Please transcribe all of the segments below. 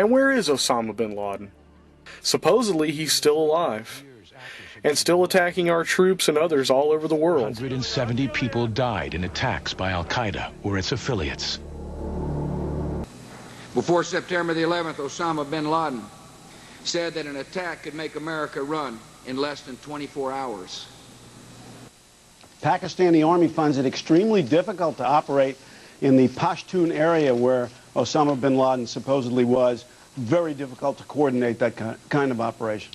And where is Osama bin Laden? Supposedly he's still alive, and still attacking our troops and others all over the world. 170 people died in attacks by Al-Qaeda or its affiliates. Before September the 11th, Osama bin Laden said that an attack could make America run in less than 24 hours. Pakistani Army finds it extremely difficult to operate in the Pashtun area where Osama bin Laden supposedly was. Very difficult to coordinate that kind of operation.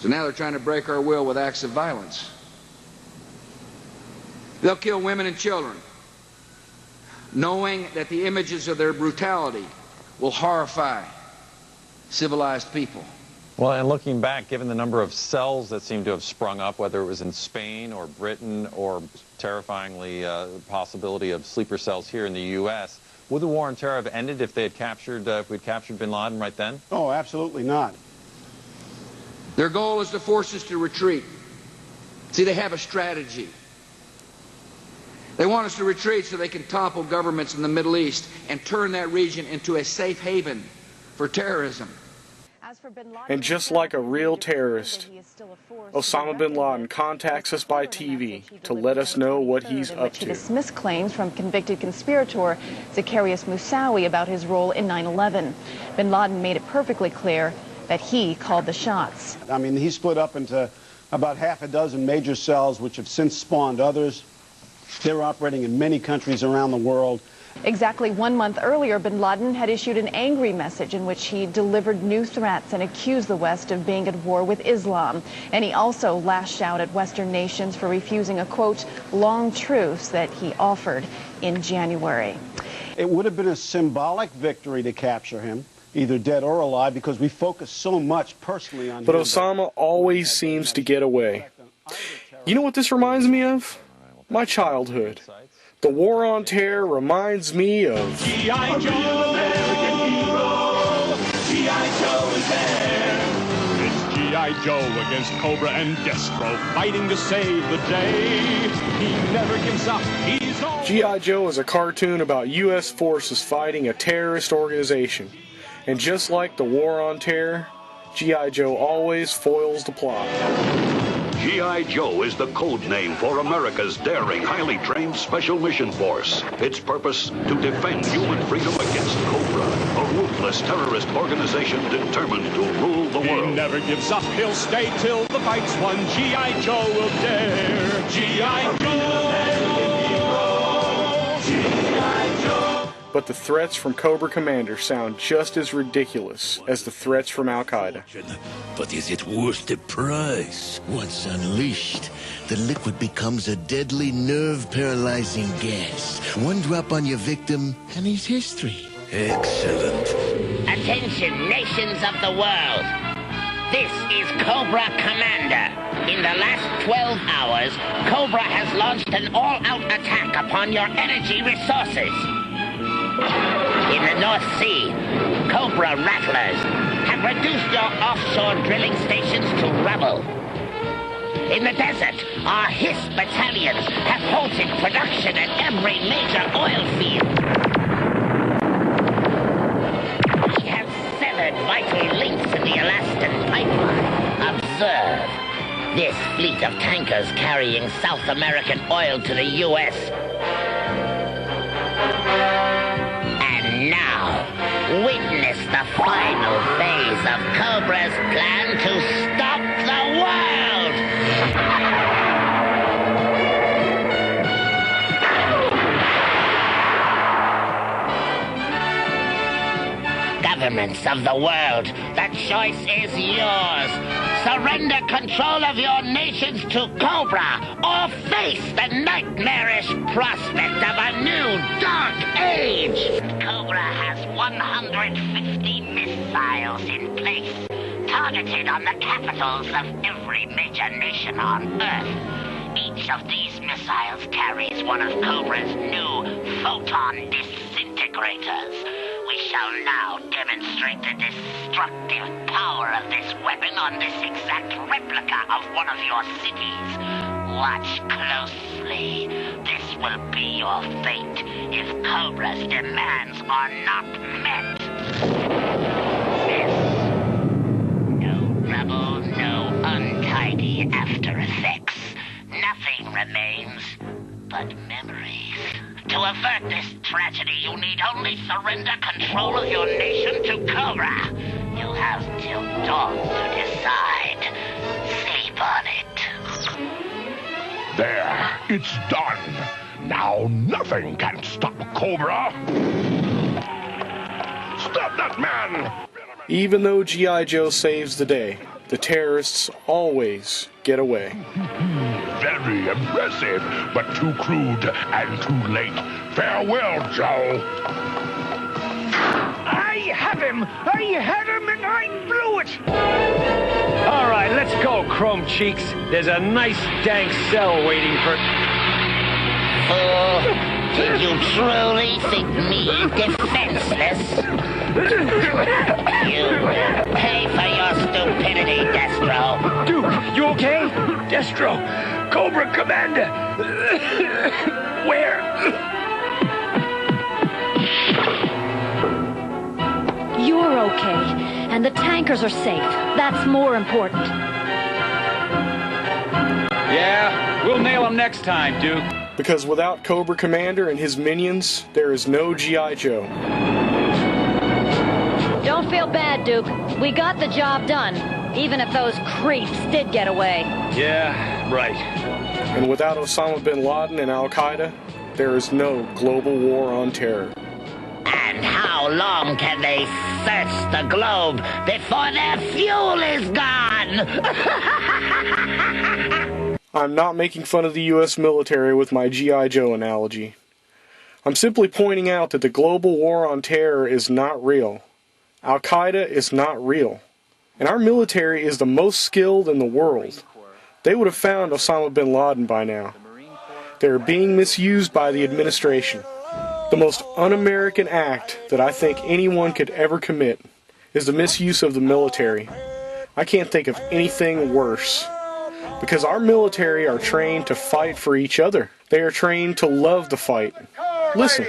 So now they're trying to break our will with acts of violence. They'll kill women and children, knowing that the images of their brutality will horrify civilized people. Well, and looking back, given the number of cells that seem to have sprung up, whether it was in Spain or Britain or terrifyingly the possibility of sleeper cells here in the U.S., would the war on terror have ended if they had captured, if we'd captured bin Laden right then? Oh, absolutely not. Their goal is to force us to retreat. See, they have a strategy. They want us to retreat so they can topple governments in the Middle East and turn that region into a safe haven for terrorism. And just like a real terrorist, Osama bin Laden contacts us by TV to let us know what he's up to. To dismiss claims from convicted conspirator Zacarias Moussaoui about his role in 9/11. Bin Laden made it perfectly clear that he called the shots. I mean, he split up into about half a dozen major cells, which have since spawned others. They're operating in many countries around the world. Exactly 1 month earlier, bin Laden had issued an angry message in which he delivered new threats and accused the West of being at war with Islam. And he also lashed out at Western nations for refusing a, quote, long truce that he offered in January. It would have been a symbolic victory to capture him, either dead or alive, because we focus so much personally on him. But Osama always seems to get away. You know what this reminds me of? My childhood. The war on terror reminds me of G.I. Joe, American hero. G.I. Joe is there. It's G.I. Joe against Cobra and Destro, fighting to save the day. He never gives up. He's all... G.I. Joe is a cartoon about U.S. forces fighting a terrorist organization. And just like the war on terror, G.I. Joe always foils the plot. G.I. Joe is the code name for America's daring, highly trained Special Mission Force. Its purpose, to defend human freedom against Cobra, a ruthless terrorist organization determined to rule the world. He never gives up. He'll stay till the fight's won. G.I. Joe will dare. G.I. Joe. G.I. Joe. But the threats from Cobra Commander sound just as ridiculous as the threats from Al-Qaeda. But is it worth the price? Once unleashed, the liquid becomes a deadly nerve-paralyzing gas. One drop on your victim, and he's history. Excellent. Attention, nations of the world. This is Cobra Commander. In the last 12 hours, Cobra has launched an all-out attack upon your energy resources. In the North Sea, Cobra rattlers have reduced your offshore drilling stations to rubble. In the desert, our HISS battalions have halted production at every major oil field. We have severed vital links in the Alaskan pipeline. Observe. This fleet of tankers carrying South American oil to the U.S. Now, witness the final phase of Cobra's plan to stop the world! Governments of the world, the choice is yours. Surrender control of your nations to Cobra, or face the nightmarish prospect of a new dark age. Cobra has 150 missiles in place, targeted on the capitals of every major nation on Earth. Each of these missiles carries one of Cobra's new photon disintegrators. We shall now demonstrate the destructive power of this weapon on this exact replica of one of your cities. Watch closely. This will be your fate if Cobra's demands are not met. remains, but memories. To avert this tragedy, you need only surrender control of your nation to Cobra. You have till dawn to decide. Sleep on it. There, it's done. Now nothing can stop Cobra. Stop that man! Even though G.I. Joe saves the day, the terrorists always get away. Very impressive, but too crude and too late. Farewell, Joe. I had him, and I blew it! All right, let's go, Chrome Cheeks. There's a nice dank cell waiting for... Fool, did you truly think me defenseless? You will pay for your stupidity, Destro. Duke, you okay? Destro, Cobra Commander. Where? You're okay, and the tankers are safe. That's more important. Yeah, we'll nail them next time, Duke. Because without Cobra Commander and his minions, there is no G.I. Joe. Don't feel bad, Duke. We got the job done, even if those creeps did get away. Yeah, right. And without Osama bin Laden and Al-Qaeda, there is no global war on terror. And how long can they search the globe before their fuel is gone? I'm not making fun of the U.S. military with my G.I. Joe analogy. I'm simply pointing out that the global war on terror is not real. Al-Qaeda is not real. And our military is the most skilled in the world. They would have found Osama bin Laden by now. They are being misused by the administration. The most un-American act that I think anyone could ever commit is the misuse of the military. I can't think of anything worse. Because our military are trained to fight for each other. They are trained to love the fight. Listen.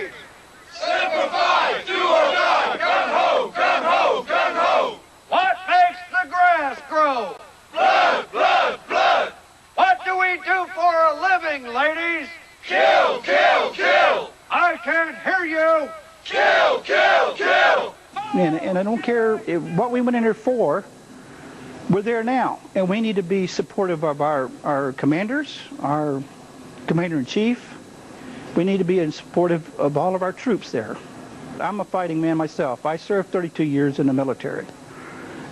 Simplify, do or die, gun ho, gun ho, gun ho. What makes the grass grow? Blood, blood, blood. What do we do for a living, ladies? Kill, kill, kill. I can't hear you. Kill, kill, kill. And I don't care what we went in here for. We're there now, and we need to be supportive of our commanders, our commander-in-chief. We need to be supportive of all of our troops there. I'm a fighting man myself. I served 32 years in the military.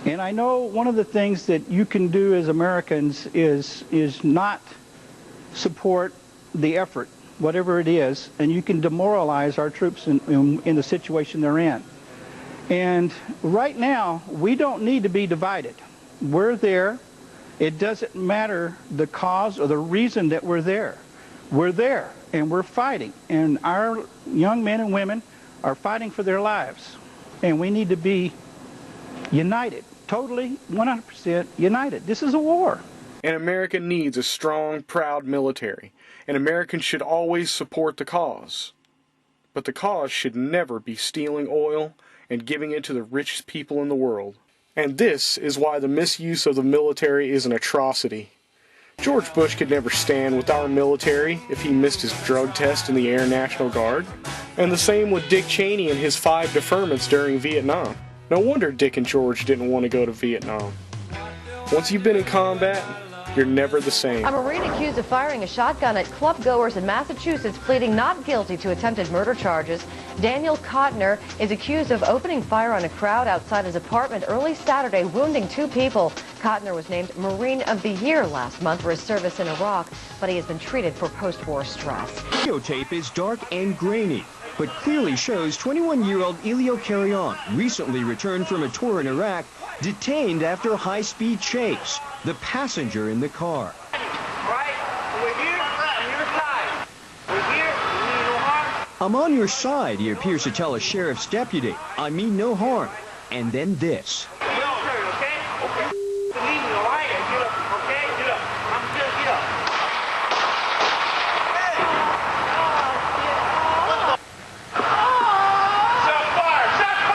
And I know one of the things that you can do as Americans is not support the effort, whatever it is, and you can demoralize our troops in the situation they're in. And right now, we don't need to be divided. We're there. It doesn't matter the cause or the reason that we're there. We're there, and we're fighting. And our young men and women are fighting for their lives. And we need to be united, totally, 100% united. This is a war. And America needs a strong, proud military. And Americans should always support the cause. But the cause should never be stealing oil and giving it to the richest people in the world. And this is why the misuse of the military is an atrocity. George Bush could never stand with our military if he missed his drug test in the Air National Guard. And the same with Dick Cheney and his 5 deferments during Vietnam. No wonder Dick and George didn't want to go to Vietnam. Once you've been in combat, you're never the same. A Marine accused of firing a shotgun at club goers in Massachusetts pleading not guilty to attempted murder charges. Daniel Kottner is accused of opening fire on a crowd outside his apartment early Saturday, wounding 2 people. Kottner was named Marine of the Year last month for his service in Iraq, but he has been treated for post-war stress. Videotape is dark and grainy, but clearly shows 21-year-old Elio Carrion, recently returned from a tour in Iraq, detained after a high-speed chase. The passenger in the car. I'm on your side, he appears to tell a sheriff's deputy. I mean no harm. And then this.